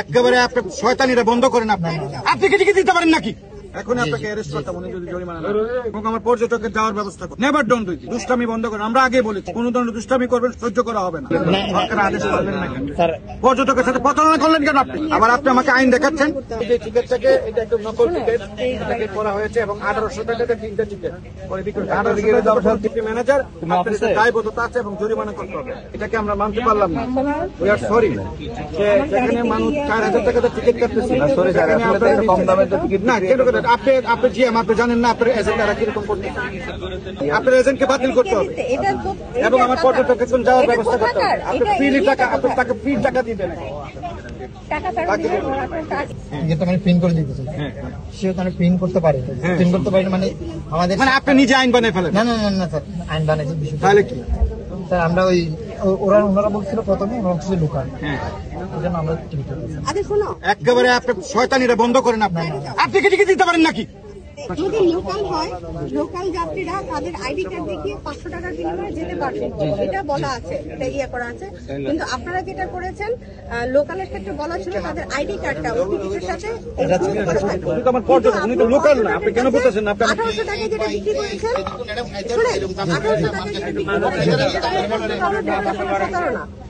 একেবারে আপনি শয়তানিরা বন্ধ করেন। আপনি কি টিকিট দিতে পারেন নাকি? এখন আপনাকে অ্যারেস্ট করতাম উনি যদি জরিমানা না এবং আমার পর্যটকের যাওয়ার ব্যবস্থা করুন। Never don't do it. দুষ্টামি বন্ধ করেন। আমরা আগে বলেছি কোন ধরনের দুষ্টামি করবেন সহ্য করা হবে না। সরকারের আদেশ পারলেন না কেন? পর্যটকের সাথে প্রতারণা করলেন কেন আপনি? আবার আপনি আমাকে আইন দেখাচ্ছেন। এই টিকিটটাকে এটা একটু নকল টিকিট এটাকে করা হয়েছে এবং 1800 টাকাতে 3টা টিকিট করে বিক্রি করে 1800 ম্যানেজার আপনার এটা দায়বদ্ধতা আছে এবং জরিমানা করতে হবে। এটাকে আমরা মানতে পারলাম না। উই আর সরি যে যেখানে মানুষ 4000 টাকাতে টিকিট কাটতেছে সরি স্যার আপনারা কম দামে টিকিট না কেন করেন? আপনি জিএম আপনি জানেন না আপনার এজেন্টরা কিরকম করতে আপনার এজেন্টকে বাতিল করতে হবে এবং আমার পর্যটকের যাওয়ার ব্যবস্থা করতে হবে। আপনি ফ্রি টাকা আপনার তাকে ফ্রি টাকা দিবেন প্রিন্ট করে দিতে সে ওখানে প্রিন্ট করতে পারে প্রিন্ট করতে পারে মানে আমাদের মানে আপনি নিজে আইন বানিয়ে ফেলেন? না না না না স্যার আইন বানাইছে বিষয় তাহলে কি স্যার আমরা ওই ওনারা বলছিল প্রথমে লোকাল আমরা একেবারে আপনি শয়তানিরা বন্ধ করেন। আপনি কি টিকিট দিতে পারেন নাকি? যদি লোকাল হয় লোকাল যাত্রীরা তাদের আইডি কার্ড দেখিয়ে 500 টাকার বিনিময়ে যেতে পারবে এটা বলা আছে, এটা ইয়ে করা আছে। কিন্তু আপনারা যেটা করেছেন লোকালের ক্ষেত্রে বলা ছিল তাদের আইডি কার্ডটা ওই টিকিটের সাথে আমার পর্যটক উনি তো লোকাল না, আপনি কেন বলতেছেন? আপনি 1800 টাকায় যেটা বিক্রি করেছেন 1800 টাকায় যেটা বিক্রি করেছেন